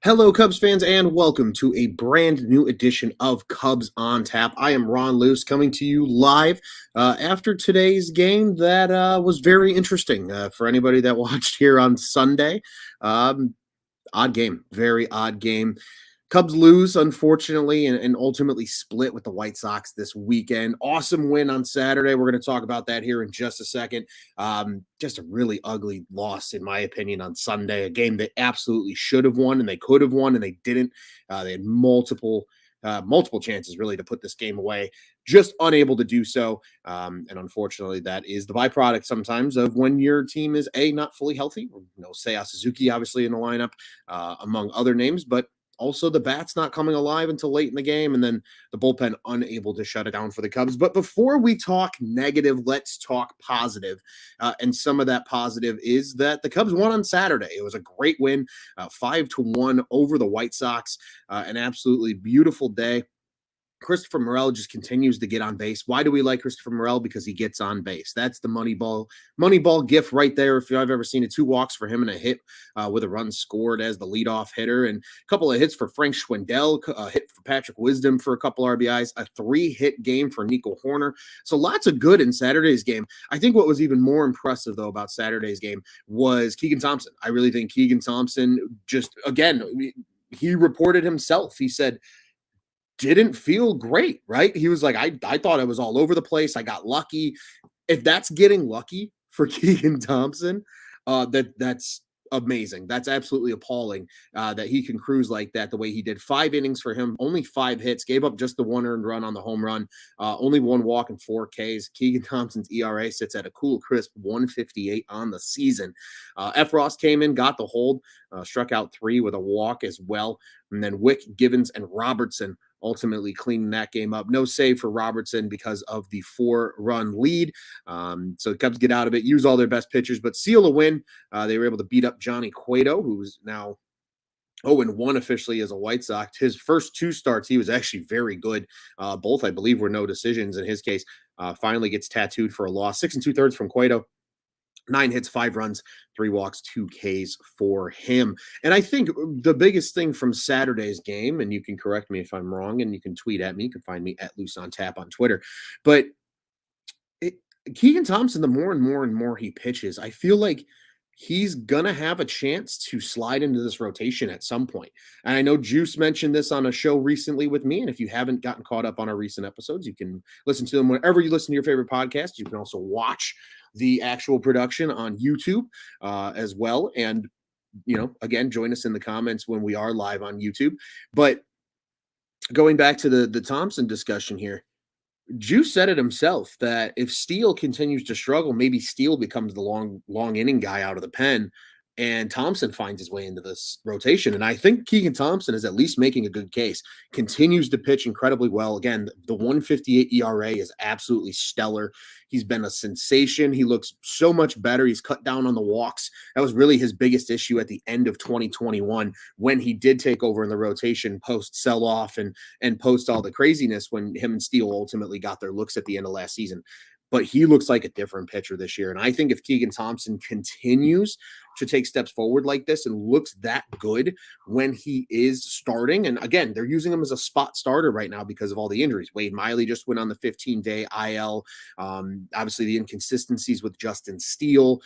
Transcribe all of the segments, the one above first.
Hello, Cubs fans, and welcome to a brand new edition of Cubs on Tap. I am Ron Luce coming to you live after today's game that was very interesting for anybody that watched here on Sunday. Odd game, very odd game. Cubs lose, unfortunately, and ultimately split with the White Sox this weekend. Awesome win on Saturday. We're going to talk about that here in just a second. Just a really ugly loss, in my opinion, on Sunday. A game they absolutely should have won, and they could have won, and they didn't. They had multiple chances, really, to put this game away. Just unable to do so. And unfortunately, that is the byproduct sometimes of when your team is, not fully healthy. Seiya Suzuki, obviously, in the lineup, among other names, but also the bat's not coming alive until late in the game, and then the bullpen unable to shut it down for the Cubs. But before we talk negative, let's talk positive. And some of that positive is that the Cubs won on Saturday. It was a great win, 5-1 over the White Sox. An absolutely beautiful day. Christopher Morel just continues to get on base. Why do we like Christopher Morel? Because he gets on base. That's the Moneyball gift right there. If I've ever seen it, 2 walks for him and a hit with a run scored as the leadoff hitter, and a couple of hits for Frank Schwindel, a hit for Patrick Wisdom for a couple RBIs, a 3-hit game for Nico Horner. So lots of good in Saturday's game. I think what was even more impressive, though, about Saturday's game was Keegan Thompson. I really think Keegan Thompson just, again, he reported himself. He said, didn't feel great, right? He was like, I thought it was all over the place. I got lucky. If that's getting lucky for Keegan Thompson, that's amazing. That's absolutely appalling that he can cruise like that the way he did. 5 innings for him, only 5 hits, gave up just the 1 earned run on the home run, only 1 walk and 4 Ks. Keegan Thompson's ERA sits at a cool, crisp 1.58 on the season. Ross came in, got the hold, struck out 3 with a walk as well. And then Wick, Givens, and Robertson ultimately cleaning that game up. No save for Robertson because of the 4-run lead. So the Cubs get out of it, use all their best pitchers, but seal a win. They were able to beat up Johnny Cueto, who's now 0-1 officially as a White Sox. His first 2 starts, he was actually very good. Both, I believe, were no decisions in his case. Finally gets tattooed for a loss. 6 2/3 from Cueto. 9 hits, 5 runs, 3 walks, 2 Ks for him. And I think the biggest thing from Saturday's game, and you can correct me if I'm wrong, and you can tweet at me, you can find me at Loose on Tap on Twitter, but Keegan Thompson, the more and more he pitches, I feel like he's gonna have a chance to slide into this rotation at some point. And I know Juice mentioned this on a show recently with me. And if you haven't gotten caught up on our recent episodes, you can listen to them whenever you listen to your favorite podcast. You can also watch the actual production on YouTube as well. And again, join us in the comments when we are live on YouTube. But going back to the Thompson discussion here, Juice said it himself that if Steele continues to struggle, maybe Steele becomes the long inning guy out of the pen, and Thompson finds his way into this rotation. And I think Keegan Thompson is at least making a good case. Continues to pitch incredibly well. Again, the 1.58 ERA is absolutely stellar. He's been a sensation. He looks so much better. He's cut down on the walks. That was really his biggest issue at the end of 2021 when he did take over in the rotation post sell-off and post all the craziness when him and Steele ultimately got their looks at the end of last season. But he looks like a different pitcher this year. And I think if Keegan Thompson continues to take steps forward like this and looks that good when he is starting, and again, they're using him as a spot starter right now because of all the injuries. Wade Miley just went on the 15-day IL. Obviously, the inconsistencies with Justin Steele.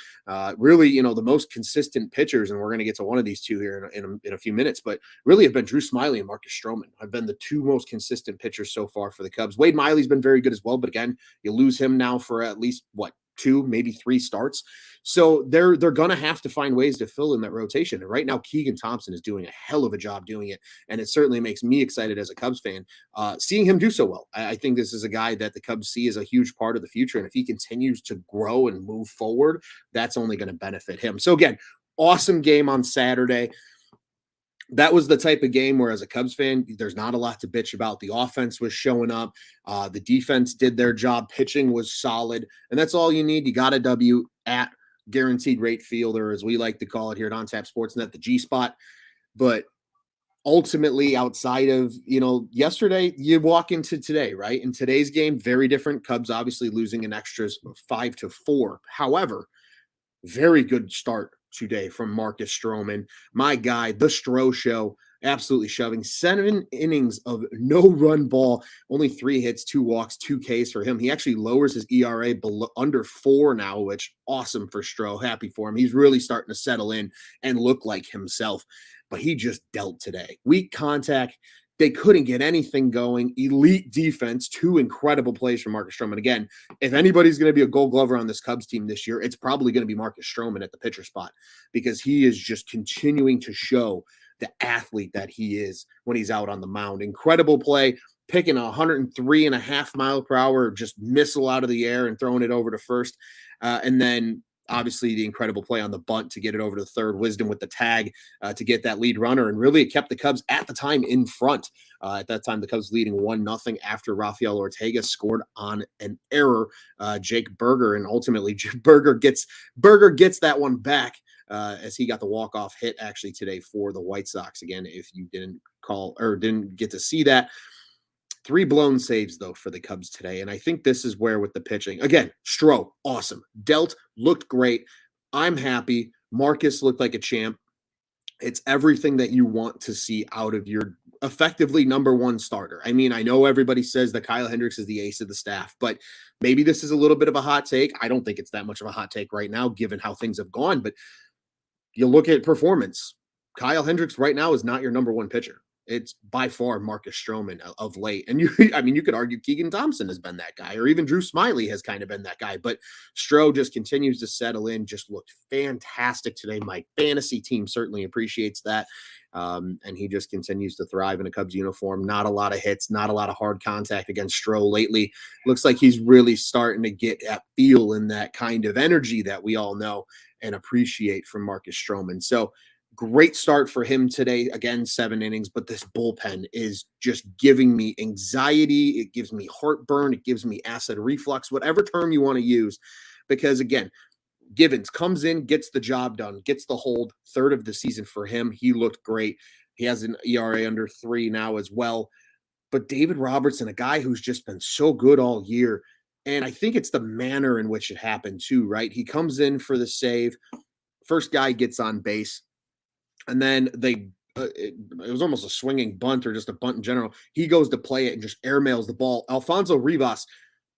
Really, the most consistent pitchers, and we're going to get to one of these two here in a few minutes, but really have been Drew Smyly and Marcus Stroman. Have been the 2 most consistent pitchers so far for the Cubs. Wade Miley's been very good as well, but again, you lose him now for at least 2, maybe 3 starts. So they're going to have to find ways to fill in that rotation. And right now, Keegan Thompson is doing a hell of a job doing it. And it certainly makes me excited as a Cubs fan, seeing him do so well. I think this is a guy that the Cubs see as a huge part of the future. And if he continues to grow and move forward, that's only going to benefit him. So again, awesome game on Saturday. That was the type of game where, as a Cubs fan, there's not a lot to bitch about. The offense was showing up. The defense did their job. Pitching was solid. And that's all you need. You got a W at Guaranteed Rate Field, or as we like to call it here at On Tap Sportsnet, the G spot. But ultimately, outside of, yesterday, you walk into today, right? In today's game, very different. Cubs obviously losing an extras 5-4. However, very good start today from Marcus Stroman. My guy, the Stro Show, absolutely shoving 7 innings of no run ball, only 3 hits, 2 walks, 2 Ks for him. He actually lowers his ERA below under 4 now, which awesome for Stroh. Happy for him. He's really starting to settle in and look like himself. But he just dealt today. Weak contact. They couldn't get anything going. Elite defense. 2 incredible plays from Marcus Stroman. Again, if anybody's going to be a Gold Glover on this Cubs team this year, it's probably going to be Marcus Stroman at the pitcher spot because he is just continuing to show the athlete that he is when he's out on the mound. Incredible play, picking a 103.5 mile per hour just missile out of the air and throwing it over to first. And then obviously the incredible play on the bunt to get it over to third. Wisdom with the tag to get that lead runner. And really it kept the Cubs at the time in front. At that time, the Cubs leading 1-0 after Rafael Ortega scored on an error. Jake Berger, and ultimately Berger gets that one back. As he got the walk-off hit actually today for the White Sox. Again, if you didn't get to see that. 3 blown saves, though, for the Cubs today. And I think this is where with the pitching, again, Stroh, awesome. Dealt, looked great. I'm happy. Marcus looked like a champ. It's everything that you want to see out of your effectively number one starter. I mean, I know everybody says that Kyle Hendricks is the ace of the staff, but maybe this is a little bit of a hot take. I don't think it's that much of a hot take right now, given how things have gone, but you look at performance. Kyle Hendricks right now is not your number one pitcher. It's by far Marcus Stroman of late. And you could argue Keegan Thompson has been that guy, or even Drew Smiley has kind of been that guy. But Stroh just continues to settle in, just looked fantastic today. My fantasy team certainly appreciates that. And he just continues to thrive in a Cubs uniform. Not a lot of hits, not a lot of hard contact against Stroh lately. Looks like he's really starting to get that feel and that kind of energy that we all know and appreciate from Marcus Stroman. So great start for him today. Again, 7 innings, but this bullpen is just giving me anxiety. It gives me heartburn. It gives me acid reflux, whatever term you want to use. Because again, Givens comes in, gets the job done, gets the hold, third of the season for him. He looked great. He has an ERA under 3 now as well. But David Robertson, a guy who's just been so good all year, and I think it's the manner in which it happened too, right? He comes in for the save. First guy gets on base. And then it was almost a swinging bunt or just a bunt in general. He goes to play it and just airmails the ball. Alfonso Rivas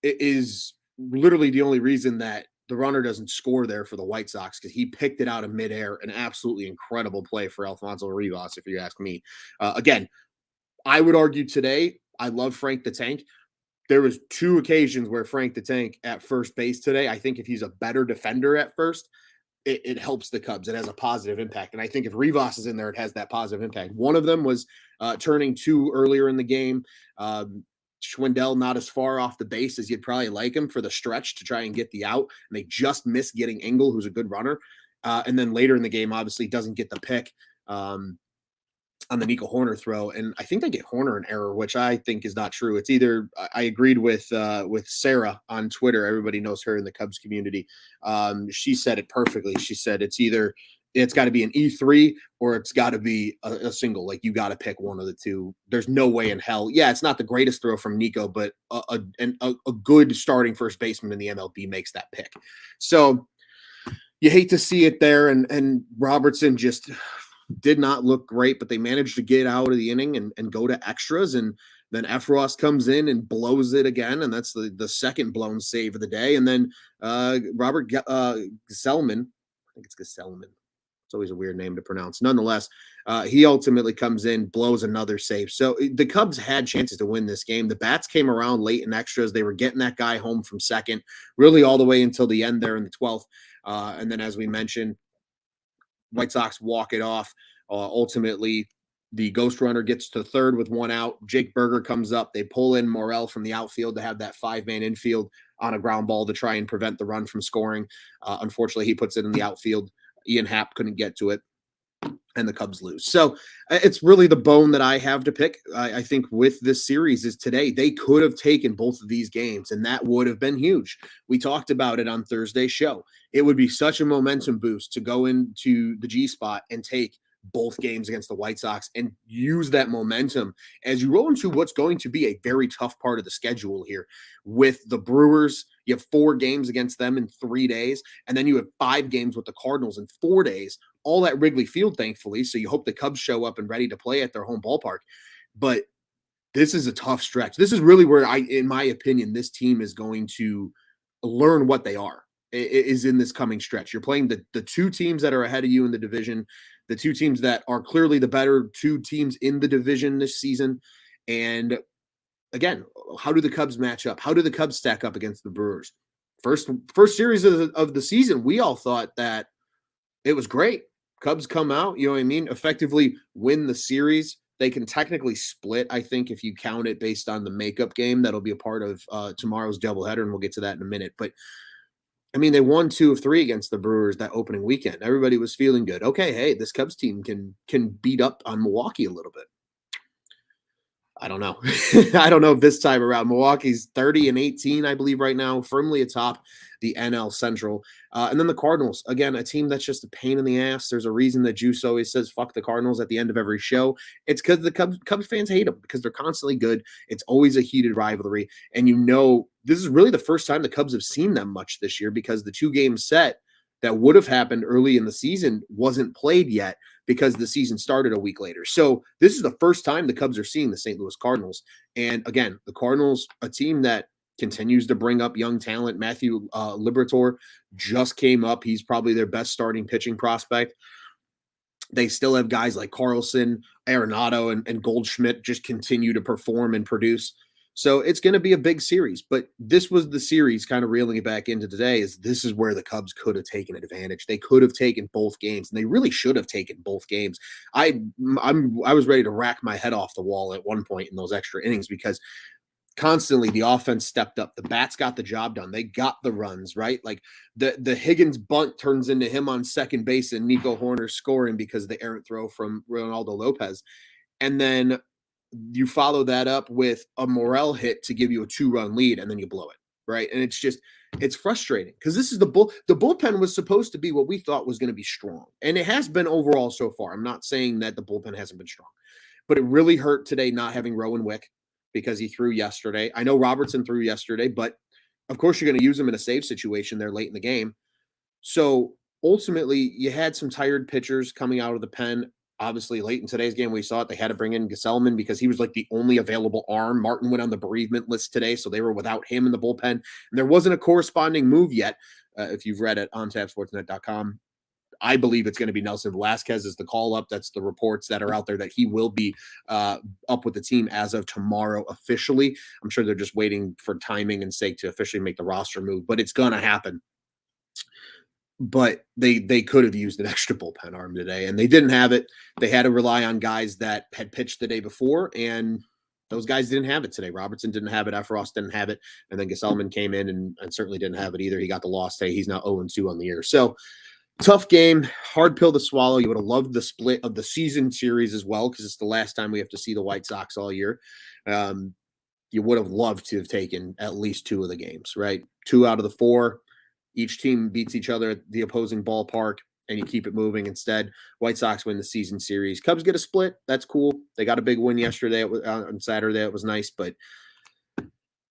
is literally the only reason that the runner doesn't score there for the White Sox, because he picked it out of midair. An absolutely incredible play for Alfonso Rivas, if you ask me. Again, I would argue today, I love Frank the Tank. There was 2 occasions where Frank the Tank at first base today. I think if he's a better defender at first, it helps the Cubs. It has a positive impact. And I think if Rivas is in there, it has that positive impact. One of them was turning 2 earlier in the game. Schwindel not as far off the base as you'd probably like him for the stretch to try and get the out. And they just missed getting Engel, who's a good runner. And then later in the game, obviously doesn't get the pick on the Nico Horner throw. And I think they get Horner an error, which I think is not true. It's either, I agreed with Sarah on Twitter. Everybody knows her in the Cubs community. She said it perfectly. She said it's got to be an E3 or it's got to be a single. Like, you got to pick one of the two. There's no way in hell. Yeah, it's not the greatest throw from Nico, but a good starting first baseman in the MLB makes that pick. So you hate to see it there. And Robertson just did not look great, but they managed to get out of the inning and go to extras. And then Efros comes in and blows it again. And that's the second blown save of the day. And then Robert Gesellman, I think it's Gesellman. It's always a weird name to pronounce. Nonetheless, he ultimately comes in, blows another save. So the Cubs had chances to win this game. The bats came around late in extras. They were getting that guy home from second, really all the way until the end there in the 12th. And then, as we mentioned, White Sox walk it off. Ultimately, the ghost runner gets to third with 1 out. Jake Berger comes up. They pull in Morel from the outfield to have that 5-man infield on a ground ball to try and prevent the run from scoring. Unfortunately, he puts it in the outfield. Ian Happ couldn't get to it, and the Cubs lose. So it's really the bone that I have to pick. I think with this series is today, they could have taken both of these games, and that would have been huge. We talked about it on Thursday's show. It would be such a momentum boost to go into the G spot and take both games against the White Sox and use that momentum as you roll into what's going to be a very tough part of the schedule here with the Brewers. You have 4 games against them in 3 days, and then you have 5 games with the Cardinals in 4 days. all at Wrigley Field, thankfully. So you hope the Cubs show up and ready to play at their home ballpark. But this is a tough stretch. This is really where in my opinion, this team is going to learn what they are is in this coming stretch. You're playing the two teams that are ahead of you in the division, the two teams that are clearly the better two teams in the division this season. And again, how do the Cubs match up? How do the Cubs stack up against the Brewers? First series of the season, we all thought that it was great. Cubs come out, you know what I mean, effectively win the series. They can technically split, I think, if you count it based on the makeup game. That'll be a part of tomorrow's doubleheader, and we'll get to that in a minute. But, I mean, they won 2 of 3 against the Brewers that opening weekend. Everybody was feeling good. Okay, hey, this Cubs team can beat up on Milwaukee a little bit. I don't know. I don't know if this time around. Milwaukee's 30-18, I believe, right now, firmly atop the NL Central. And then the Cardinals, again, a team that's just a pain in the ass. There's a reason that Juice always says, fuck the Cardinals at the end of every show. It's because the Cubs fans hate them because they're constantly good. It's always a heated rivalry. And this is really the first time the Cubs have seen them much this year because the 2-game set that would have happened early in the season wasn't played yet because the season started a week later. So this is the first time the Cubs are seeing the St. Louis Cardinals. And again, the Cardinals, a team that continues to bring up young talent. Matthew Liberatore just came up. He's probably their best starting pitching prospect. They still have guys like Carlson, Arenado, and Goldschmidt just continue to perform and produce. So it's going to be a big series, but this was the series kind of reeling it back into today this is where the Cubs could have taken advantage. They could have taken both games and they really should have taken both games. I was ready to rack my head off the wall at one point in those extra innings because constantly the offense stepped up. The bats got the job done. They got the runs, right? Like the Higgins bunt turns into him on second base and Nico Horner scoring because of the errant throw from Ronaldo Lopez. And then you follow that up with a Morel hit to give you a 2-run lead, and then you blow it, right? And it's frustrating because this is the bullpen was supposed to be what we thought was going to be strong, and it has been overall so far. I'm not saying that the bullpen hasn't been strong, but it really hurt today not having Rowan Wick because he threw yesterday. I know Robertson threw yesterday, but of course you're going to use him in a save situation there late in the game. So ultimately, you had some tired pitchers coming out of the pen. Obviously, late in today's game, we saw it. They had to bring in Gesellman because he was like the only available arm. Martin went on the bereavement list today, so they were without him in the bullpen. And there wasn't a corresponding move yet. If you've read it on tapsportsnet.com, I believe it's going to be Nelson Velasquez as the call-up. That's the reports that are out there that he will be up with the team as of tomorrow officially. I'm sure they're just waiting for timing and sake to officially make the roster move, but it's going to happen. But they could have used an extra bullpen arm today, and they didn't have it. They had to rely on guys that had pitched the day before, and those guys didn't have it today. Robertson didn't have it. Efros didn't have it. And then Gesellman came in and certainly didn't have it either. He got the loss today. He's now 0-2 on the year. So tough game, hard pill to swallow. You would have loved the split of the season series as well because it's the last time we have to see the White Sox all year. You would have loved to have taken at least 2 of the games, right? 2 out of the 4. Each team beats each other at the opposing ballpark, and you keep it moving. Instead, White Sox win the season series. Cubs get a split. That's cool. They got a big win yesterday on Saturday. It was nice, but a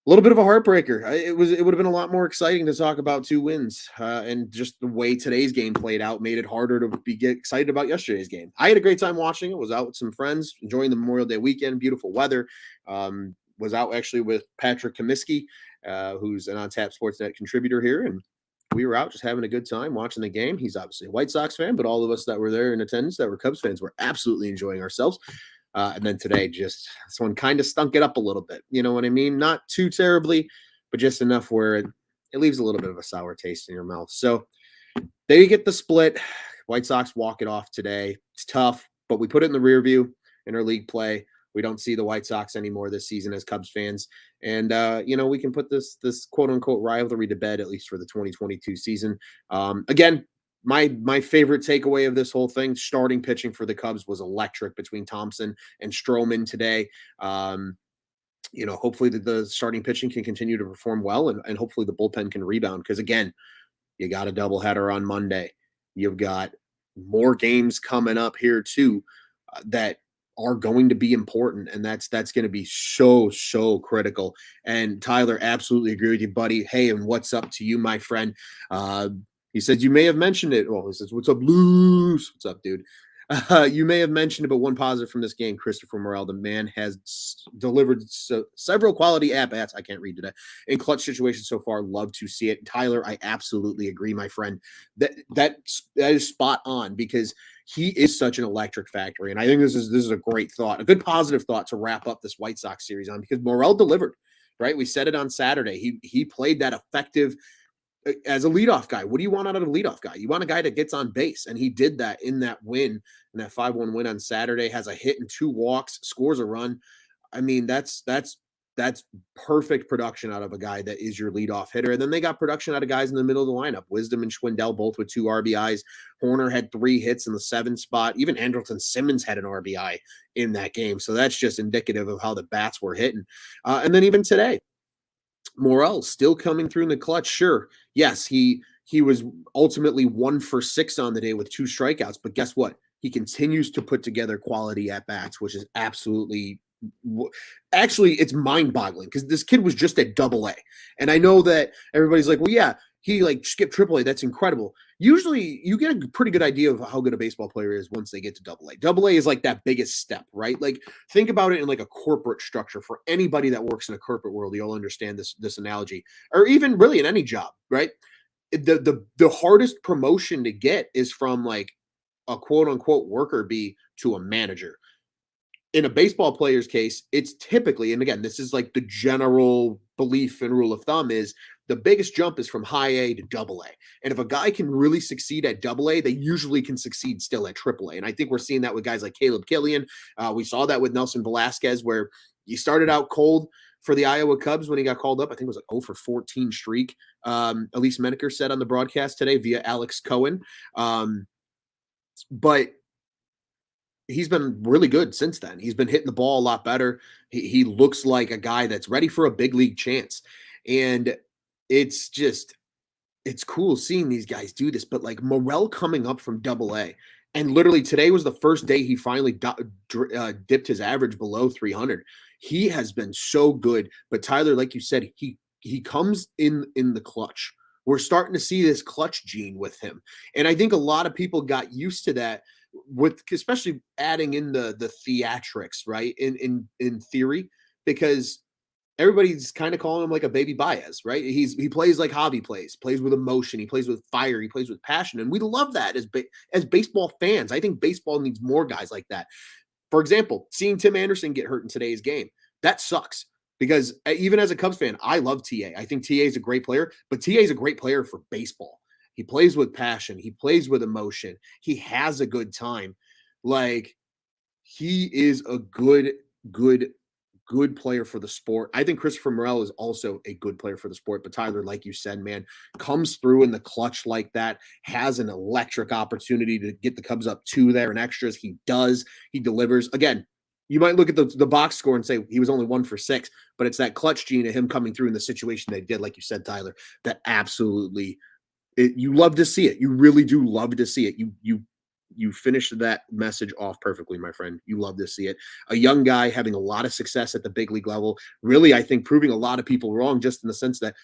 little bit of a heartbreaker. It would have been a lot more exciting to talk about 2 wins, and just the way today's game played out made it harder to get excited about yesterday's game. I had a great time watching it. Was out with some friends, enjoying the Memorial Day weekend. Beautiful weather. Was out actually with Patrick Comiskey, who's an On Tap Sportsnet contributor here, and we were out just having a good time watching the game. He's obviously a White Sox fan, but all of us that were there in attendance that were Cubs fans were absolutely enjoying ourselves. And then today, just this one kind of stunk it up a little bit. You know what I mean? Not too terribly, but just enough where it leaves a little bit of a sour taste in your mouth. So there you get the split. White Sox walk it off today. It's tough, but we put it in the rear view in our league play. We don't see the White Sox anymore this season as Cubs fans. And, we can put this quote-unquote rivalry to bed, at least for the 2022 season. Again, my favorite takeaway of this whole thing, starting pitching for the Cubs was electric between Thompson and Stroman today. Hopefully the starting pitching can continue to perform well, and hopefully the bullpen can rebound. Because, again, you got a doubleheader on Monday. You've got more games coming up here, too, that are going to be important, and that's going to be so critical. And Tyler, absolutely agree with you, buddy. Hey, and what's up to you, my friend? He says, "You may have mentioned it." Well, he says, "What's up, Blues? What's up, dude?" You may have mentioned it, but one positive from this game, Christopher Morel, the man has delivered several quality at bats. I can't read today in clutch situations so far. Love to see it, Tyler. I absolutely agree, my friend. That is spot on because he is such an electric factory, and I think this is a great thought, a good positive thought to wrap up this White Sox series on because Morel delivered. Right, we said it on Saturday. He played that effective as a leadoff guy. What do you want out of a leadoff guy? You want a guy that gets on base, and he did that in that win, in that 5-1 win on Saturday. Has a hit and 2 walks, scores a run. I mean, that's perfect production out of a guy that is your leadoff hitter. And then they got production out of guys in the middle of the lineup. Wisdom and Schwindel both with 2 RBIs. Horner had 3 hits in the 7 spot. Even Andrelton Simmons had an RBI in that game. So that's just indicative of how the bats were hitting. And then even today, Morel still coming through in the clutch. Sure, yes, he was ultimately 1 for 6 on the day with 2 strikeouts, but guess what? He continues to put together quality at bats, which is absolutely actually it's mind-boggling because this kid was just at Double-A, and I know that everybody's like, well, yeah, he like skipped Triple-A. That's incredible. Usually, you get a pretty good idea of how good a baseball player is once they get to Double-A. Double-A is like that biggest step, right? Like think about it in like a corporate structure. For anybody that works in a corporate world, you'll understand this analogy, or even really in any job, right? The hardest promotion to get is from like a quote unquote worker bee to a manager. In a baseball player's case, it's typically, and again, this is like the general belief and rule of thumb is the biggest jump is from high A to Double A. And if a guy can really succeed at Double A, they usually can succeed still at Triple A. And I think we're seeing that with guys like Caleb Killian. We saw that with Nelson Velasquez, where he started out cold for the Iowa Cubs when he got called up. I think it was like 0 for 14 streak. Elise Menaker said on the broadcast today via Alex Cohen. But he's been really good since then. He's been hitting the ball a lot better. He looks like a guy that's ready for a big league chance. And it's just, it's cool seeing these guys do this. But like Morel coming up from Double-A, and literally today was the first day he finally dipped his average below 300. He has been so good. But Tyler, like you said, he comes in the clutch. We're starting to see this clutch gene with him. And I think a lot of people got used to that with especially adding in the theatrics, right? In theory, because everybody's kind of calling him like a baby Baez, right? He plays like Javi plays with emotion, he plays with fire, he plays with passion, and we love that as baseball fans. I think baseball needs more guys like that. For example, seeing Tim Anderson get hurt in today's game, that sucks because even as a Cubs fan, I love TA. I think TA is a great player, but TA is a great player for baseball. He plays with passion. He plays with emotion. He has a good time. Like he is a good, good player for the sport. I think Christopher Morel is also a good player for the sport. But Tyler, like you said, man, comes through in the clutch like that, has an electric opportunity to get the Cubs up 2 there in extras. He does. He delivers. Again, you might look at the box score and say he was only 1 for 6, but it's that clutch gene of him coming through in the situation they did, like you said, Tyler, that absolutely you love to see it. You really do love to see it. You finished that message off perfectly, my friend. You love to see it. A young guy having a lot of success at the big league level. Really, I think proving a lot of people wrong, just in the sense that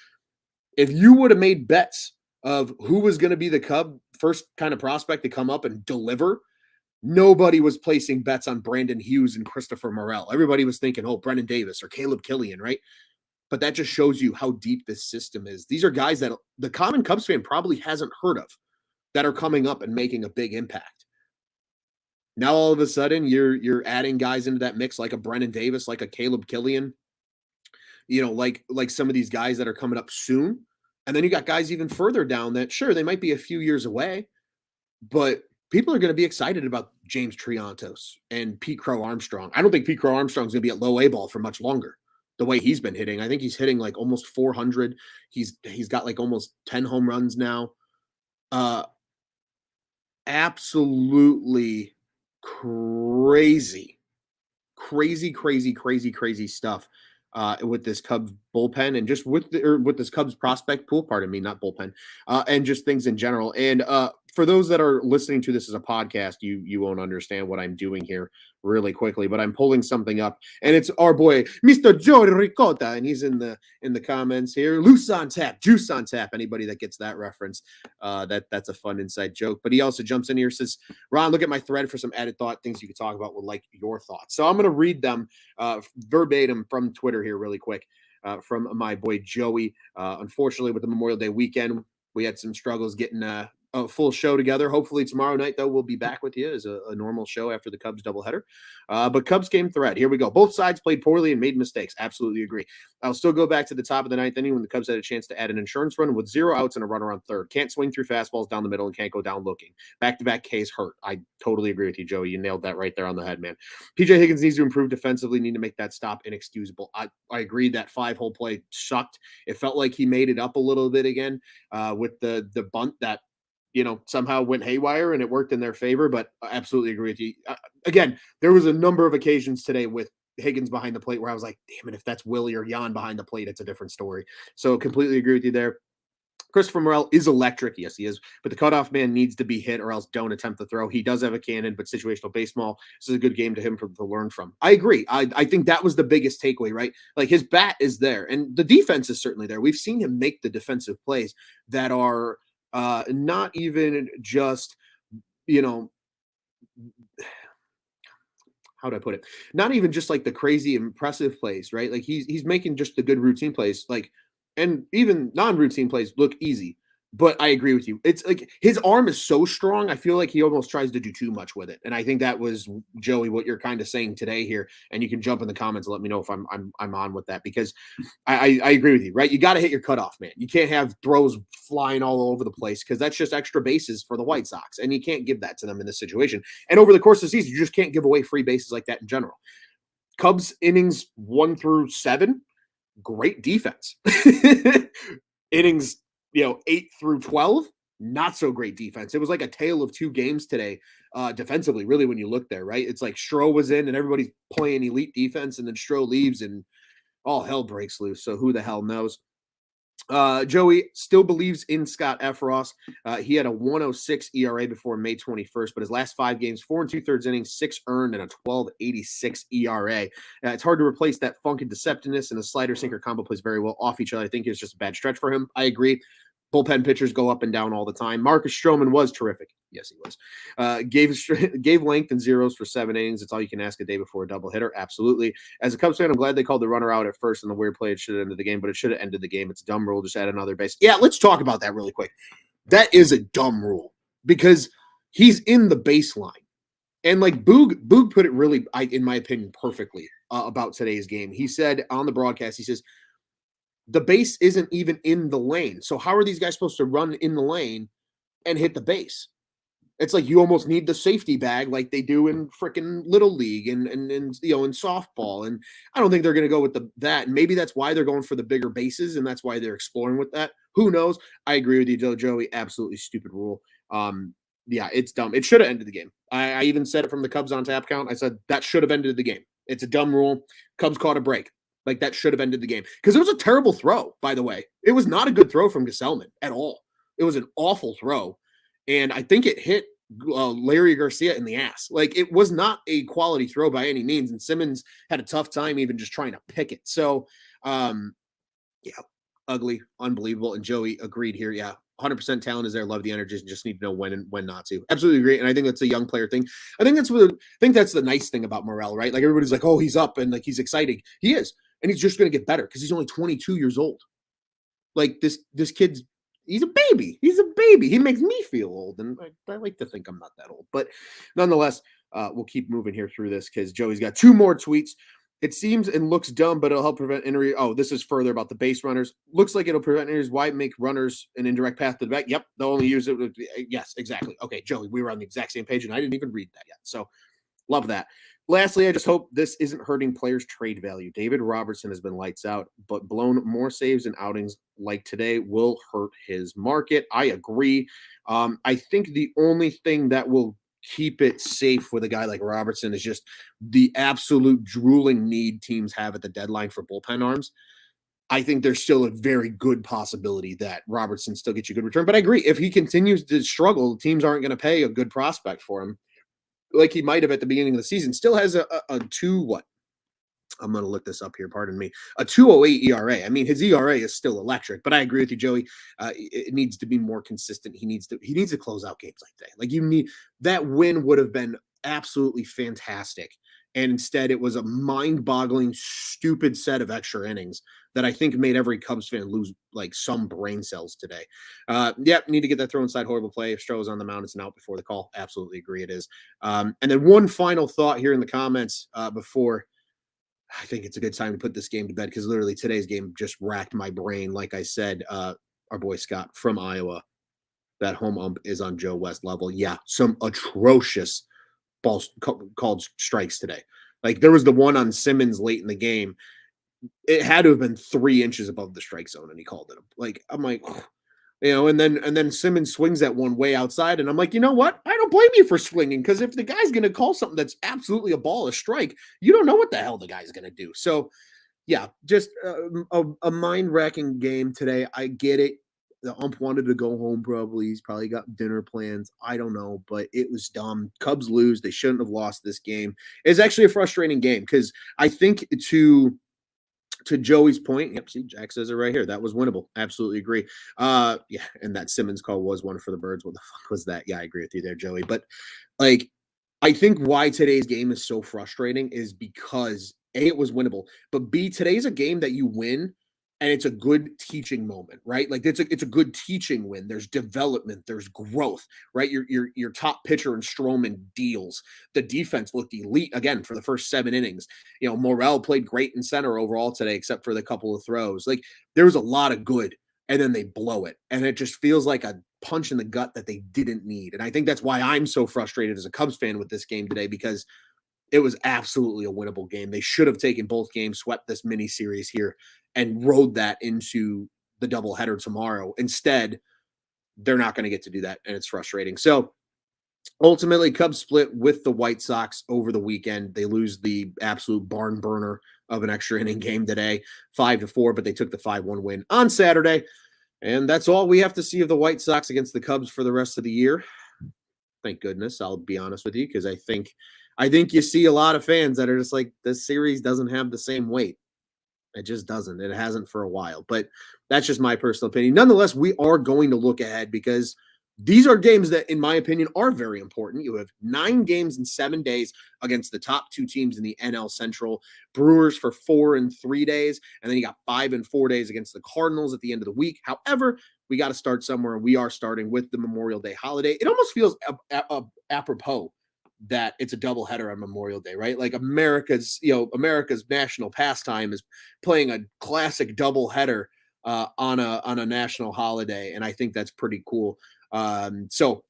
if you would have made bets of who was going to be the Cub first kind of prospect to come up and deliver, nobody was placing bets on Brandon Hughes and Christopher Morel. Everybody was thinking, oh, Brennan Davis or Caleb Killian, right? But that just shows you how deep this system is. These are guys that the common Cubs fan probably hasn't heard of that are coming up and making a big impact. Now all of a sudden you're adding guys into that mix like a Brennan Davis, like a Caleb Killian, like some of these guys that are coming up soon. And then you got guys even further down that sure they might be a few years away, but people are going to be excited about James Triantos and Pete Crow Armstrong. I don't think Pete Crow Armstrong's going to be at low A ball for much longer. The way he's been hitting, I think he's hitting like almost 400. He's got like almost 10 home runs now. Absolutely crazy, crazy stuff with this Cubs bullpen and just with this Cubs prospect pool. Pardon me, not bullpen, and just things in general. And for those that are listening to this as a podcast, you won't understand what I'm doing here really quickly, but I'm pulling something up, and it's our boy Mr. Joey Ricotta, and he's in the comments here. Loose on tap, juice on tap. Anybody that gets that reference, that's a fun inside joke. But he also jumps in here, says, "Ron, look at my thread for some added thought, things you could talk about. Would like your thoughts." So I'm going to read them verbatim from Twitter here really quick. From my boy Joey. Unfortunately, with the Memorial Day weekend, we had some struggles getting a full show together. Hopefully tomorrow night, though, we'll be back with you as a normal show after the Cubs doubleheader. But Cubs game thread. Here we go. Both sides played poorly and made mistakes. Absolutely agree. I'll still go back to the top of the ninth inning when the Cubs had a chance to add an insurance run with 0 outs and a runner on third. Can't swing through fastballs down the middle and can't go down looking. Back-to-back Ks hurt. I totally agree with you, Joey. You nailed that right there on the head, man. PJ Higgins needs to improve defensively, need to make that stop inexcusable. I agree that 5-hole play sucked. It felt like he made it up a little bit again with the bunt that somehow went haywire and it worked in their favor, but I absolutely agree with you. Again, there was a number of occasions today with Higgins behind the plate where I was like, damn it, if that's Willie or Jan behind the plate, it's a different story. So completely agree with you there. Christopher Morel is electric. Yes, he is. But the cutoff man needs to be hit or else don't attempt the throw. He does have a cannon, but situational baseball, this is a good game to him to learn from. I agree. I think that was the biggest takeaway, right? Like his bat is there and the defense is certainly there. We've seen him make the defensive plays that are not even just, how do I put it? Not even just like the crazy impressive plays, right? Like he's making just the good routine plays, like, and even non-routine plays look easy. But I agree with you. It's like his arm is so strong. I feel like he almost tries to do too much with it. And I think that was, Joey, what you're kind of saying today here. And you can jump in the comments and let me know if I'm on with that, because I agree with you, right? You got to hit your cutoff, man. You can't have throws flying all over the place because that's just extra bases for the White Sox. And you can't give that to them in this situation. And over the course of the season, you just can't give away free bases like that in general. Cubs innings 1 through 7, great defense. Innings 8 through 12, not so great defense. It was like a tale of two games today defensively, really, when you look there, right? It's like Stroh was in and everybody's playing elite defense, and then Stroh leaves and all hell breaks loose. So who the hell knows? Joey still believes in Scott Efros. He had a 106 ERA before May 21st, but his last 5 games, 4 2/3 innings, 6 earned, and a 12.86 ERA. It's hard to replace that funk and deceptiveness, and the slider sinker combo plays very well off each other. I think it's just a bad stretch for him. I agree. Bullpen pitchers go up and down all the time. Marcus Stroman was terrific. Yes, he was. Gave length and zeros for 7 innings. It's all you can ask a day before a doubleheader. Absolutely. As a Cubs fan, I'm glad they called the runner out at first and the weird play. It should have ended the game, but it should have ended the game. It's a dumb rule. Just add another base. Yeah, let's talk about that really quick. That is a dumb rule because he's in the baseline. And like Boog put it really, in my opinion, perfectly about today's game. He said on the broadcast, he says, the base isn't even in the lane. So how are these guys supposed to run in the lane and hit the base? It's like you almost need the safety bag like they do in freaking Little League and in softball. And I don't think they're going to go with that. And maybe that's why they're going for the bigger bases, and that's why they're exploring with that. Who knows? I agree with you, Joey. Absolutely stupid rule. Yeah, it's dumb. It should have ended the game. I even said it from the Cubs on tap count. I said that should have ended the game. It's a dumb rule. Cubs caught a break. Like that should have ended the game because it was a terrible throw, by the way. It was not a good throw from Gesellman at all. It was an awful throw. And I think it hit Larry Garcia in the ass. Like it was not a quality throw by any means. And Simmons had a tough time even just trying to pick it. So, yeah, ugly, unbelievable. And Joey agreed here. Yeah, 100% talent is there. Love the energy. Just need to know when and when not to. Absolutely agree. And I think that's a young player thing. I think that's the nice thing about Morel, right? Like everybody's like, oh, he's up and like he's exciting. He is. And he's just going to get better because he's only 22 years old. Like this kid's, he's a baby. He's a baby. He makes me feel old. And I like to think I'm not that old. But nonetheless, we'll keep moving here through this because Joey's got 2 more tweets. It seems and looks dumb, but it'll help prevent injury. Oh, this is further about the base runners. Looks like it'll prevent injuries. Why make runners an indirect path to the back? Yep, they'll only use it. Yes, exactly. Okay, Joey, we were on the exact same page, and I didn't even read that yet. So love that. Lastly, I just hope this isn't hurting players' trade value. David Robertson has been lights out, but blown more saves and outings like today will hurt his market. I agree. I think the only thing that will keep it safe with a guy like Robertson is just the absolute drooling need teams have at the deadline for bullpen arms. I think there's still a very good possibility that Robertson still gets you a good return. But I agree, if he continues to struggle, teams aren't going to pay a good prospect for him, like he might have at the beginning of the season. Still has a two what? I'm going to look this up here. Pardon me. A 2.08 ERA. I mean, his ERA is still electric, but I agree with you, Joey. It needs to be more consistent. He needs to close out games like that. Like you need that win would have been absolutely fantastic. And instead, it was a mind-boggling, stupid set of extra innings that I think made every Cubs fan lose like some brain cells today. Yep, need to get that throw inside horrible play. If Stroh's on the mound, it's an out before the call. Absolutely agree, it is. And then one final thought here in the comments before I think it's a good time to put this game to bed because literally today's game just racked my brain. Like I said, our boy Scott from Iowa, that home ump is on Joe West level. Yeah, some atrocious balls called strikes today. Like there was the one on Simmons late in the game. It had to have been 3 inches above the strike zone, and he called it. Like I'm like, and then Simmons swings that one way outside, and I'm like, you know what? I don't blame you for swinging because if the guy's going to call something that's absolutely a ball, a strike, you don't know what the hell the guy's going to do. So, yeah, just a mind wracking game today. I get it. The ump wanted to go home. Probably he's probably got dinner plans. I don't know, but it was dumb. Cubs lose. They shouldn't have lost this game. It's actually a frustrating game because I think to Joey's point, yep, see, Jack says it right here. That was winnable. Absolutely agree. Yeah, and that Simmons call was one for the birds. What the fuck was that? Yeah, I agree with you there, Joey. But like, I think why today's game is so frustrating is because A, it was winnable, but B, today's a game that you win and it's a good teaching moment, right? Like it's a good teaching win. There's development, there's growth, right? Your top pitcher in Stroman deals. The defense looked elite again for the first 7 innings. Morel played great in center overall today, except for the couple of throws. Like there was a lot of good, and then they blow it. And it just feels like a punch in the gut that they didn't need. And I think that's why I'm so frustrated as a Cubs fan with this game today, because it was absolutely a winnable game. They should have taken both games, swept this mini series here, and rode that into the doubleheader tomorrow. Instead, they're not going to get to do that, and it's frustrating. So ultimately, Cubs split with the White Sox over the weekend. They lose the absolute barn burner of an extra inning game today, 5-4, but they took the 5-1 win on Saturday. And that's all we have to see of the White Sox against the Cubs for the rest of the year. Thank goodness, I'll be honest with you, because I think you see a lot of fans that are just like, this series doesn't have the same weight. It just doesn't. It hasn't for a while. But that's just my personal opinion. Nonetheless, we are going to look ahead because these are games that, in my opinion, are very important. You have 9 games in 7 days against the top 2 teams in the NL Central. Brewers for 4 and 3 days, and then you got 5 and 4 days against the Cardinals at the end of the week. However, we got to start somewhere, and we are starting with the Memorial Day holiday. It almost feels apropos that it's a doubleheader on Memorial Day, right? Like America's national pastime is playing a classic doubleheader on a national holiday, and I think that's pretty cool. So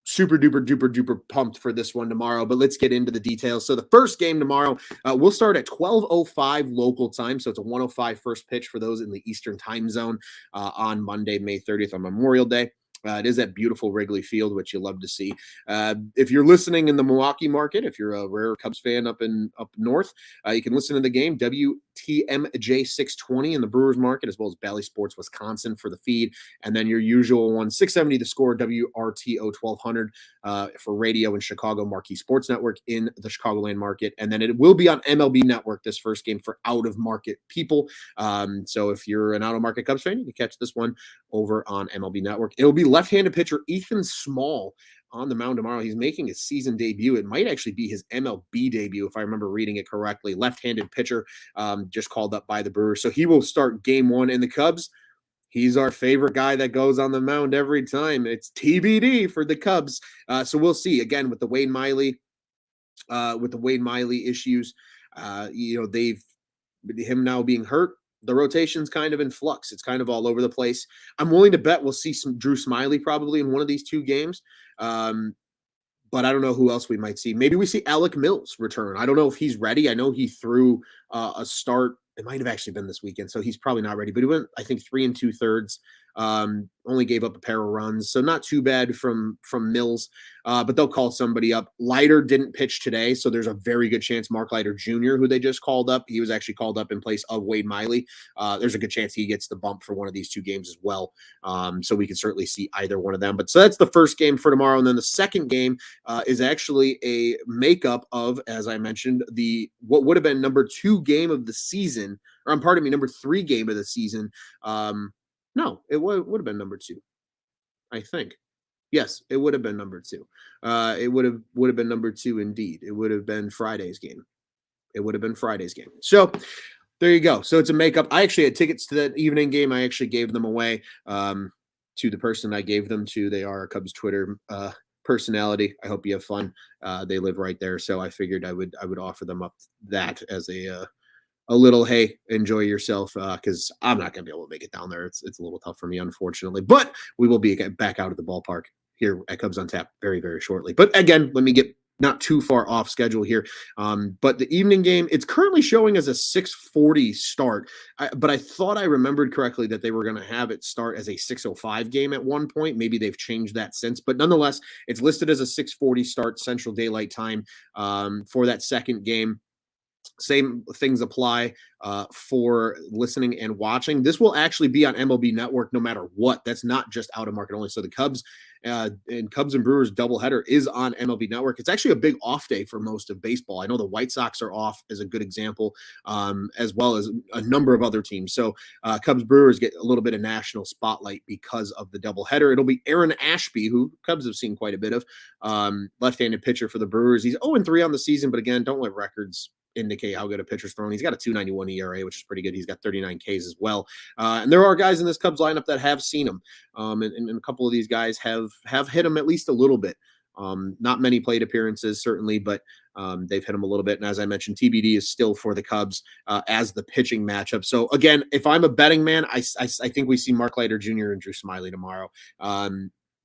super duper pumped for this one tomorrow, but let's get into the details. So the first game tomorrow, we'll start at 12:05 local time. So it's a 1:05 first pitch for those in the Eastern time zone on Monday, May 30th on Memorial Day. It is at beautiful Wrigley Field, which you love to see. If you're listening in the Milwaukee market, if you're a rare Cubs fan up north, you can listen to the game WTMJ 620 in the Brewers market, as well as Bally Sports Wisconsin for the feed, and then your usual one 670 The Score WRTO 1200 for radio in Chicago Marquee Sports Network in the Chicagoland market, and then it will be on MLB Network this first game for out of market people. So if you're an out of market Cubs fan, you can catch this one over on MLB Network. It will be left-handed pitcher Ethan Small on the mound tomorrow. He's making his season debut. It might actually be his MLB debut, if I remember reading it correctly. Left-handed pitcher, just called up by the Brewers. So he will start game 1 in the Cubs. He's our favorite guy that goes on the mound every time. It's TBD for the Cubs. So we'll see. Again, with the Wade Miley issues, they've him now being hurt. The rotation's kind of in flux. It's kind of all over the place. I'm willing to bet we'll see some Drew Smiley probably in one of these 2 games. But I don't know who else we might see. Maybe we see Alec Mills return. I don't know if he's ready. I know he threw a start. It might have actually been this weekend, so he's probably not ready. But he went, I think, 3 2/3 Only gave up a pair of runs, so not too bad from Mills. But they'll call somebody up. Leiter didn't pitch today, so there's a very good chance Mark Leiter Jr., who they just called up, he was actually called up in place of Wade Miley. There's a good chance he gets the bump for one of these two games as well. So we can certainly see either one of them. But so that's the first game for tomorrow, and then the second game is actually a makeup of, as I mentioned, the what would have been number 2 game of the season, or pardon me, number 3 game of the season. No, it would have been number 2, I think. Yes, it would have been number 2. It would have been number 2 indeed. It would have been Friday's game. It would have been Friday's game. So there you go. So it's a makeup. I actually had tickets to that evening game. I actually gave them away to the person I gave them to. They are a Cubs Twitter personality. I hope you have fun. They live right there, so I figured I would offer them up that as a little, hey, enjoy yourself, because I'm not going to be able to make it down there. It's a little tough for me, unfortunately. But we will be back out of the ballpark here at Cubs on Tap very, very shortly. But again, let me get not too far off schedule here. But the evening game, it's currently showing as a 6:40 start. But I thought I remembered correctly that they were going to have it start as a 6:05 game at one point. Maybe they've changed that since. But nonetheless, it's listed as a 6:40 start Central Daylight Time for that second game. Same things apply for listening and watching. This will actually be on MLB Network no matter what. That's not just out of market only. So the Cubs and Brewers doubleheader is on MLB Network. It's actually a big off day for most of baseball. I know the White Sox are off as a good example, as well as a number of other teams. So Cubs Brewers get a little bit of national spotlight because of the doubleheader. It'll be Aaron Ashby, who Cubs have seen quite a bit of, left-handed pitcher for the Brewers. He's 0-3 on the season, but again, don't let records indicate how good a pitcher's throwing. He's got a 2.91 ERA, which is pretty good. He's got 39 Ks as well. And there are guys in this Cubs lineup that have seen him. And a couple of these guys have hit him at least a little bit. Not many plate appearances, certainly, but they've hit him a little bit. And as I mentioned, TBD is still for the Cubs as the pitching matchup. So again, if I'm a betting man, I think we see Mark Leiter Jr. and Drew Smyly tomorrow.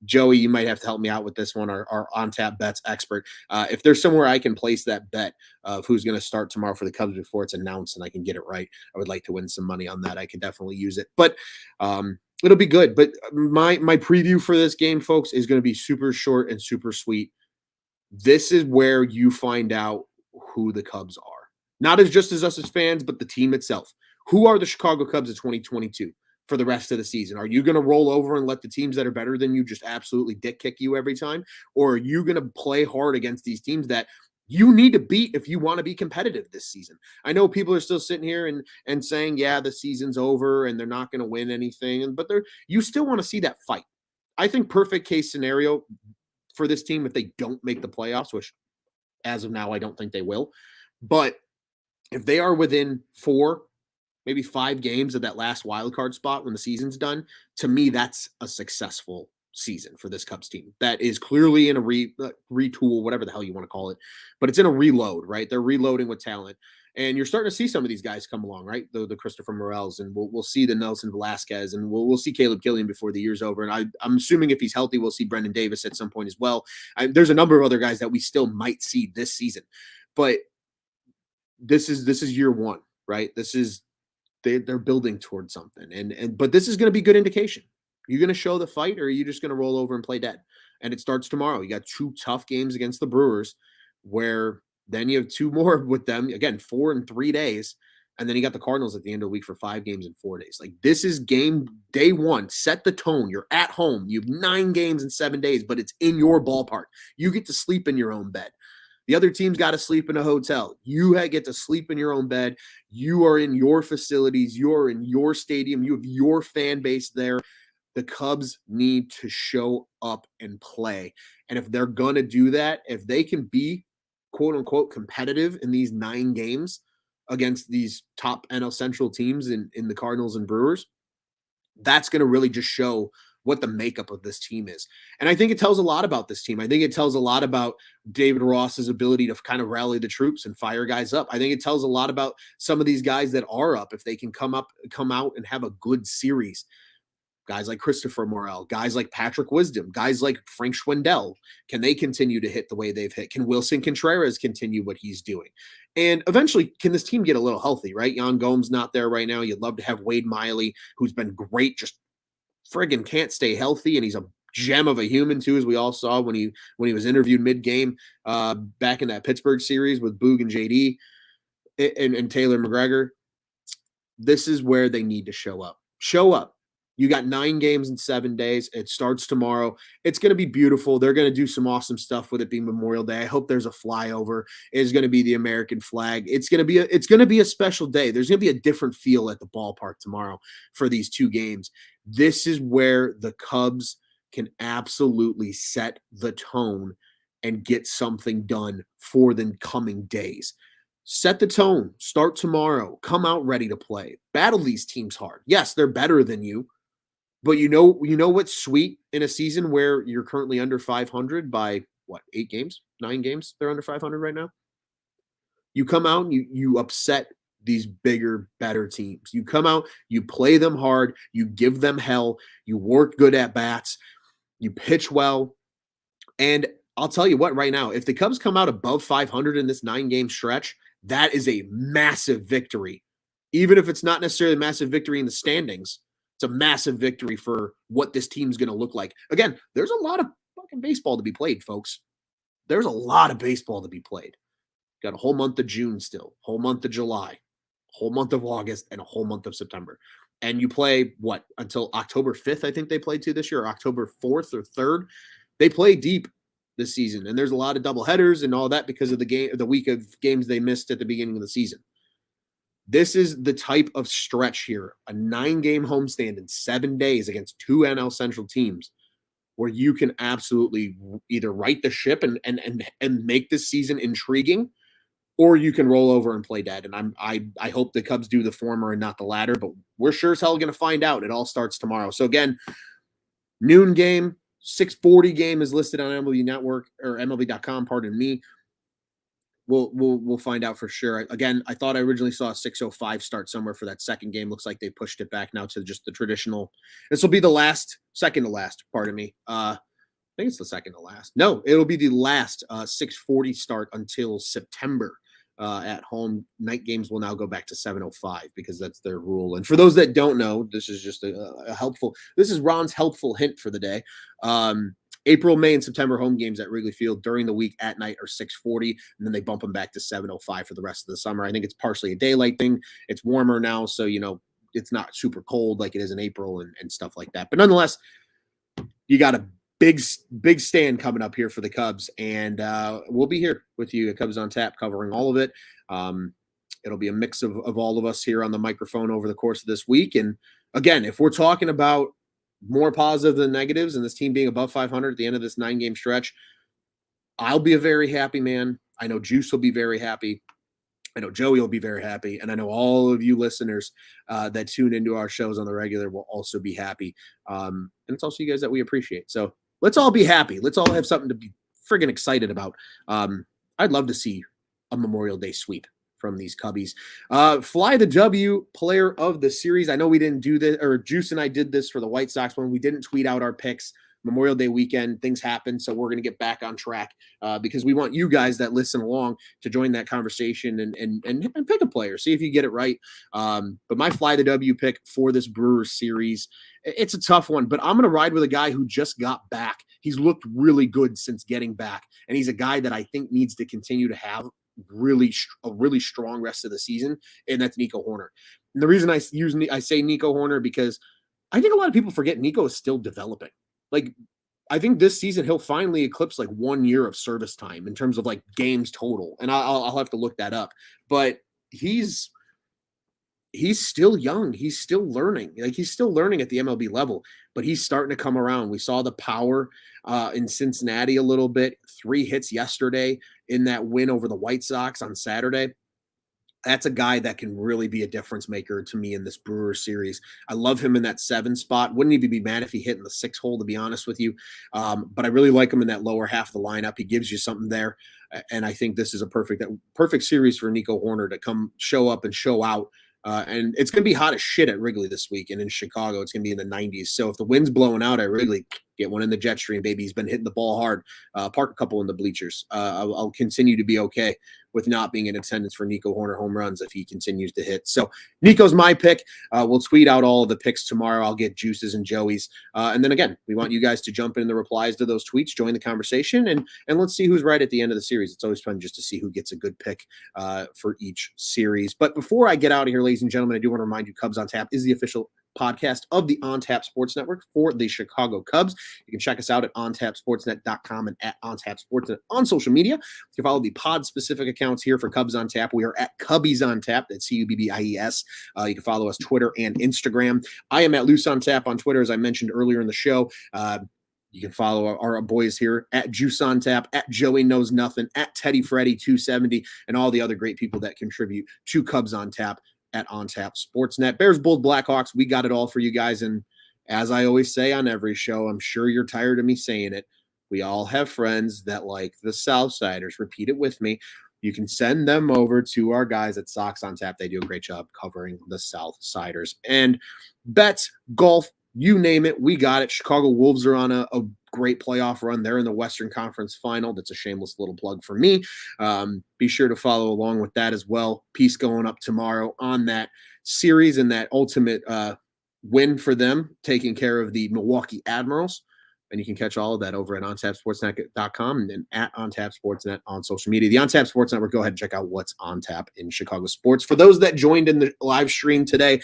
Joey, you might have to help me out with this one, our on-tap bets expert. If there's somewhere I can place that bet of who's going to start tomorrow for the Cubs before it's announced and I can get it right, I would like to win some money on that. I could definitely use it. But it'll be good. But my preview for this game, folks, is going to be super short and super sweet. This is where you find out who the Cubs are. Not as just as us as fans, but the team itself. Who are the Chicago Cubs of 2022? For the rest of the season? Are you going to roll over and let the teams that are better than you just absolutely dick kick you every time? Or are you going to play hard against these teams that you need to beat if you want to be competitive this season? I know people are still sitting here and saying, yeah, the season's over and they're not going to win anything, but you still want to see that fight. I think perfect case scenario for this team, if they don't make the playoffs, which as of now, I don't think they will, but if they are within 4, maybe 5 games of that last wild card spot when the season's done, to me, that's a successful season for this Cubs team. That is clearly in a retool, whatever the hell you want to call it, but it's in a reload, right? They're reloading with talent. And you're starting to see some of these guys come along, right? The Christopher Morels, and we'll see the Nelson Velasquez, and we'll see Caleb Killian before the year's over. And I'm assuming if he's healthy, we'll see Brendan Davis at some point as well. There's a number of other guys that we still might see this season, but this is year one, right? They're building towards something. But this is going to be good indication. You're going to show the fight, or are you just going to roll over and play dead? And it starts tomorrow. You got 2 tough games against the Brewers, where then you have 2 more with them. Again, 4 in 3 days. And then you got the Cardinals at the end of the week for 5 games in 4 days. Like, this is game day 1. Set the tone. You're at home. You have 9 games in 7 days, but it's in your ballpark. You get to sleep in your own bed. The other team's got to sleep in a hotel. You get to sleep in your own bed. You are in your facilities. You're in your stadium. You have your fan base there. The Cubs need to show up and play. And if they're going to do that, if they can be, quote unquote, competitive in these 9 games against these top NL Central teams in the Cardinals and Brewers, that's going to really just show what the makeup of this team is. And I think it tells a lot about this team. I think it tells a lot about David Ross's ability to kind of rally the troops and fire guys up. I think it tells a lot about some of these guys that are up, if they can come out and have a good series. Guys like Christopher Morel, guys like Patrick Wisdom, guys like Frank Schwindel. Can they continue to hit the way they've hit? Can Wilson Contreras continue what he's doing? And eventually, can this team get a little healthy, right? Yan Gomes not there right now. You'd love to have Wade Miley, who's been great, just friggin' can't stay healthy, and he's a gem of a human too, as we all saw when he was interviewed mid-game back in that Pittsburgh series with Boog and JD and Taylor McGregor. This is where they need to show up. Show up. You got 9 games in 7 days. It starts tomorrow. It's going to be beautiful. They're going to do some awesome stuff with it being Memorial Day. I hope there's a flyover. It's going to be the American flag. It's going to be a special day. There's going to be a different feel at the ballpark tomorrow for these 2 games. This is where the Cubs can absolutely set the tone and get something done for the coming days. Set the tone. Start tomorrow. Come out ready to play. Battle these teams hard. Yes, they're better than you, but you know what's sweet in a season where you're currently under 500 by what, 8 games, 9 games? They're under 500 right now. You come out and you upset these bigger, better teams. You come out, you play them hard, you give them hell, you work good at bats, you pitch well, and I'll tell you what, right now, if the Cubs come out above 500 in this 9-game stretch, that is a massive victory. Even if it's not necessarily a massive victory in the standings, it's a massive victory for what this team's going to look like. Again, there's a lot of fucking baseball to be played, folks. There's a lot of baseball to be played. Got a whole month of June still, whole month of July, whole month of August, and a whole month of September. And you play, what, until October 5th, I think they played to this year, or October 4th or 3rd. They play deep this season, and there's a lot of doubleheaders and all that because of the week of games they missed at the beginning of the season. This is the type of stretch here, a 9-game homestand in 7 days against 2 NL Central teams, where you can absolutely either right the ship and make this season intriguing, or you can roll over and play dead. And I hope the Cubs do the former and not the latter, but we're sure as hell going to find out. It all starts tomorrow. So again, noon game, 6:40 game is listed on MLB Network or MLB.com. Pardon me. We'll find out for sure. Again, I thought I originally saw a 6:05 start somewhere for that second game. Looks like they pushed it back now to just the traditional. This will be the second to last. Pardon me. I think it's the second to last. No, it'll be the last 6:40 start until September. At home, night games will now go back to 7:05 because that's their rule. And for those that don't know, this is just a helpful. This is Ron's helpful hint for the day. April, May, and September home games at Wrigley Field during the week at night are 6:40, and then they bump them back to 7:05 for the rest of the summer. I think it's partially a daylight thing. It's warmer now, so it's not super cold like it is in April and stuff like that. But nonetheless, you got a big stand coming up here for the Cubs, and we'll be here with you at Cubs on Tap covering all of it. It'll be a mix of all of us here on the microphone over the course of this week. And again, if we're talking about more positive than negatives and this team being above 500 at the end of this 9-game stretch, I'll be a very happy man. I know Juice will be very happy. I know Joey will be very happy. And I know all of you listeners that tune into our shows on the regular will also be happy. And it's also you guys that we appreciate. So let's all be happy. Let's all have something to be friggin' excited about. I'd love to see a Memorial Day sweep from these Cubbies. Fly the W player of the series. I know we didn't do this, or Juice and I did this for the White Sox when we didn't tweet out our picks. Memorial Day weekend, things happen, so we're going to get back on track because we want you guys that listen along to join that conversation and pick a player, see if you get it right. But my Fly the W pick for this Brewers series, it's a tough one, but I'm going to ride with a guy who just got back. He's looked really good since getting back, and he's a guy that I think needs to continue to have a really strong rest of the season, and that's Nico Hoerner. And the reason I say Nico Hoerner because I think a lot of people forget Nico is still developing. Like, I think this season he'll finally eclipse like 1 year of service time in terms of like games total, and I'll have to look that up. But he's still young. He's still learning. Like, he's still learning at the MLB level, but he's starting to come around. We saw the power in Cincinnati a little bit. 3 hits yesterday in that win over the White Sox on Saturday. That's a guy that can really be a difference maker to me in this Brewers series. I love him in that 7 spot. Wouldn't even be mad if he hit in the 6 hole, to be honest with you. But I really like him in that lower half of the lineup. He gives you something there. And I think this is a perfect series for Nico Hoerner to come show up and show out. And it's going to be hot as shit at Wrigley this week. And in Chicago, it's going to be in the 90s. So if the wind's blowing out at Wrigley, Get one in the jet stream, baby. He's been hitting the ball hard. Park a couple in the bleachers. I'll continue to be okay with not being in attendance for Nico Horner home runs if he continues to hit. So Nico's my pick. We'll tweet out all of the picks tomorrow. I'll get Juice's and Joey's. And then again, we want you guys to jump in the replies to those tweets, join the conversation, and let's see who's right at the end of the series. It's always fun just to see who gets a good pick for each series. But before I get out of here, ladies and gentlemen, I do want to remind you Cubs on Tap is the official podcast of the On Tap Sports Network for the Chicago Cubs. You can check us out at ontapsportsnet.com and at ontapsportsnet on social media. You can follow the pod-specific accounts here for Cubs on Tap. We are at Cubbies on Tap. That's Cubbies. You can follow us Twitter and Instagram. I am at Loose on Tap on Twitter, as I mentioned earlier in the show. You can follow our boys here at Juice on Tap, at Joey Knows Nothing, at Teddy Freddy 270, and all the other great people that contribute to Cubs on Tap at On Tap Sportsnet. Bears, Bulls, Blackhawks, we got it all for you guys. And as I always say on every show, I'm sure you're tired of me saying it. We all have friends that like the Southsiders. Repeat it with me. You can send them over to our guys at Sox on Tap. They do a great job covering the Southsiders. And bets, golf, you name it, we got it. Chicago Wolves are on a great playoff run. They're in the Western Conference Final. That's a shameless little plug for me. Be sure to follow along with that as well. Piece going up tomorrow on that series and that ultimate win for them, taking care of the Milwaukee Admirals. And you can catch all of that over at ontapsportsnet.com and then at ontapsportsnet on social media. The OnTap Sports Network, go ahead and check out what's on tap in Chicago sports. For those that joined in the live stream today,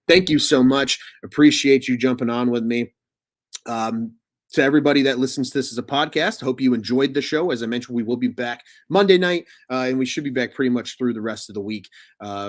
thank you so much. Appreciate you jumping on with me. To everybody that listens to this as a podcast, hope you enjoyed the show. As I mentioned, we will be back Monday night, and we should be back pretty much through the rest of the week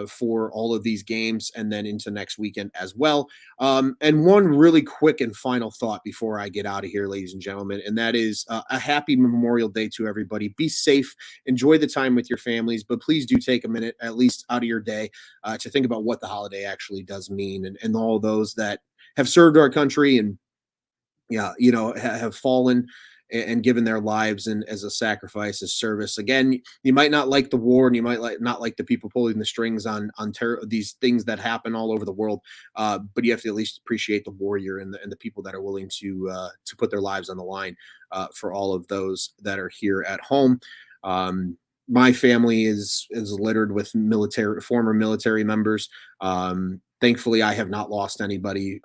for all of these games and then into next weekend as well. And one really quick and final thought before I get out of here, ladies and gentlemen, and that is a happy Memorial Day to everybody. Be safe. Enjoy the time with your families, but please do take a minute, at least out of your day, to think about what the holiday actually does mean and all those that have served our country and have fallen and given their lives and as a sacrifice, as service. Again, you might not like the war and you might not like the people pulling the strings on these things that happen all over the world. But you have to at least appreciate the warrior and the people that are willing to put their lives on the line for all of those that are here at home. My family is littered with former military members. Thankfully, I have not lost anybody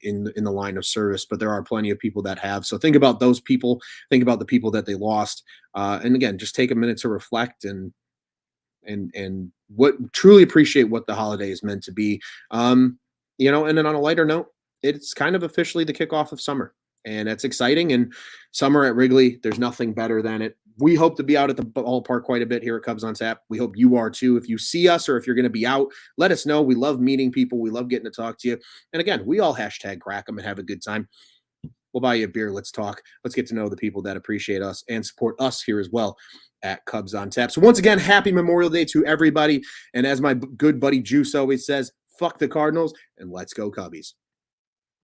in the line of service, but there are plenty of people that have. So think about those people. Think about the people that they lost, and again, just take a minute to reflect and what truly appreciate what the holiday is meant to be. And then on a lighter note, it's kind of officially the kickoff of summer, and that's exciting. And summer at Wrigley, there's nothing better than it. We hope to be out at the ballpark quite a bit here at Cubs on Tap. We hope you are too. If you see us or if you're going to be out, let us know. We love meeting people. We love getting to talk to you. And again, we all hashtag crack them and have a good time. We'll buy you a beer. Let's talk. Let's get to know the people that appreciate us and support us here as well at Cubs on Tap. So once again, happy Memorial Day to everybody. And as my good buddy Juice always says, fuck the Cardinals and let's go Cubbies.